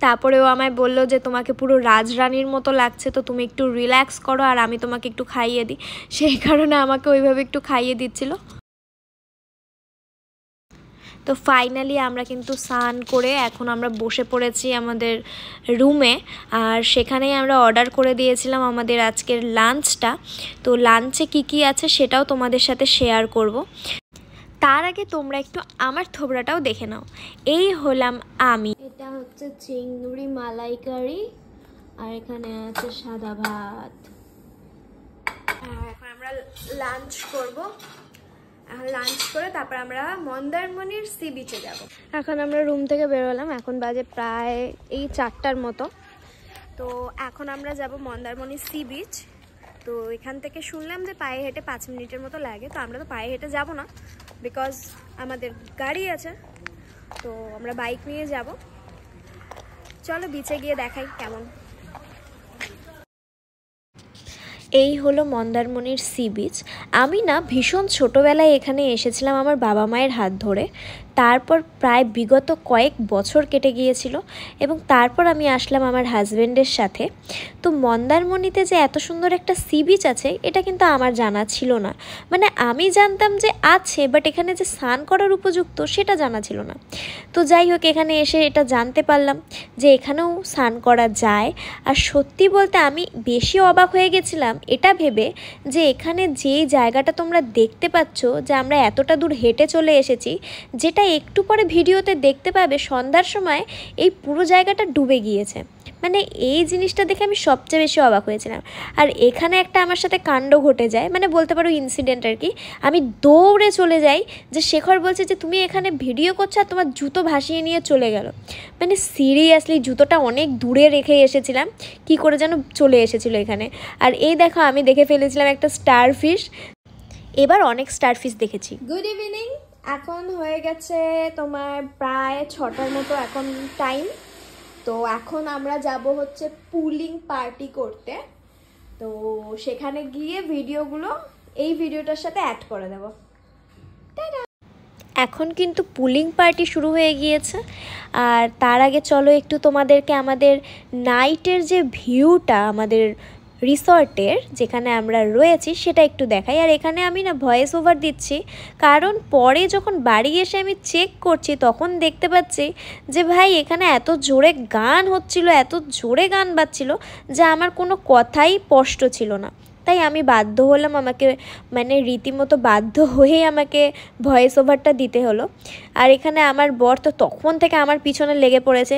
তারপরেও আমায় বললো যে তোমাকে পুরো রাজরানীর মতো লাগছে, তো তুমি একটু রিল্যাক্স করো আর আমি তোমাকে একটু খাইয়ে দিই। সেই কারণে আমাকে ওইভাবে একটু খাইয়ে দিচ্ছিল। তো ফাইনালি আমরা কিন্তু স্নান করে এখন আমরা বসে পড়েছি আমাদের রুমে। আর সেখানেই আমরা অর্ডার করে দিয়েছিলাম আমাদের আজকের লাঞ্চটা। তো লাঞ্চে কি আছে সেটাও তোমাদের সাথে শেয়ার করব। তার আগে তোমরা একটু আমার থোবড়াটাও দেখে নাও। এই হলাম আমি। এটা হচ্ছে চিংড়ি মালাইকারি আর এখানে আছে সাদা ভাত। এখন আমরা লাঞ্চ করব। এখন লাঞ্চ করে তারপর আমরা মন্দারমণির সি বিচে যাব। এখন আমরা রুম থেকে বেরোলাম, এখন বাজে প্রায় এই 4টার মতো। তো এখন আমরা যাব মন্দারমণি সি বিচ। তো এখান থেকে শুনলাম যে পায়ে হেঁটে 5 মিনিটের মতো লাগে। তো আমরা তো পায়ে হেঁটে যাব না, বিকজ আমাদের গাড়ি আছে, তো আমরা বাইক নিয়ে যাব। চলো বিচে গিয়ে দেখাই কেমন। এই হলো মন্দারমণির সি বিচ। আমি না ভীষণ ছোটোবেলায় এখানে এসেছিলাম আমার বাবা মায়ের হাত ধরে। তারপর প্রায় বিগত কয়েক বছর কেটে গিয়েছিল এবং তারপর আমি আসলাম আমার হাজব্যান্ডের সাথে। তো মন্দারমণিতে যে এত সুন্দর একটা সি বিচ আছে এটা কিন্তু আমার জানা ছিল না। মানে আমি জানতাম যে আছে, বাট এখানে যে স্নান করার উপযুক্ত সেটা জানা ছিল না। তো যাই হোক, এখানে এসে এটা জানতে পারলাম যে এখানেও স্নান করা যায়। আর সত্যি বলতে আমি বেশি অবাক হয়ে গেছিলাম এটা ভেবে যে এখানে যেই জায়গাটা তোমরা দেখতে পাচ্ছ, যে আমরা এতটা দূর হেঁটে চলে এসেছি, যেটা একটু পরে ভিডিওতে দেখতে পাবে সন্ধ্যার সময় এই পুরো জায়গাটা ডুবে গিয়েছে। মানে এই জিনিসটা দেখে আমি সবচেয়ে বেশি অবাক হয়েছিলাম। আর এখানে একটা আমার সাথে কাণ্ড ঘটে যায়, মানে বলতে পারো ইনসিডেন্ট আর কি। আমি দৌড়ে চলে যাই, যে শেখর বলছে যে তুমি এখানে ভিডিও করছো আর তোমার জুতো ভাসিয়ে নিয়ে চলে গেল। মানে সিরিয়াসলি জুতোটা অনেক দূরে রেখে এসেছিলাম, কি করে যেন চলে এসেছিলো এখানে। আর এই দেখো আমি দেখে ফেলেছিলাম একটা স্টারফিশ। এবার অনেক স্টারফিশ দেখেছি। Good evening. এখন হয়ে গেছে তোমার প্রায় 6টার মতো এখন টাইম। তো এখন আমরা যাব হচ্ছে পুলিং পার্টি করতে। তো সেখানে গিয়ে ভিডিওগুলো এই ভিডিওটার সাথে অ্যাড করে দেব। এখন কিন্তু পুলিং পার্টি শুরু হয়ে গিয়েছে। আর তার আগে চলো একটু তোমাদেরকে আমাদের নাইটের যে ভিউটা আমাদের রিসর্টের যেখানে আমরা রয়েছি সেটা একটু দেখাই। আর এখানে আমি না ভয়েস ওভার দিচ্ছি, কারণ পরে যখন বাড়ি এসে আমি চেক করছি তখন দেখতে পাচ্ছি যে ভাই এখানে এত জোরে গান হচ্ছিল, এত জোরে গান বাজছিল যে আমার কোনো কথাই স্পষ্ট ছিল না। তাই আমি বাধ্য হলাম, আমাকে মানে রীতিমতো বাধ্য হয়েই আমাকে ভয়েস ওভারটা দিতে হলো। আর এখানে আমার বর তো তখন থেকে আমার পিছনে লেগে পড়েছে।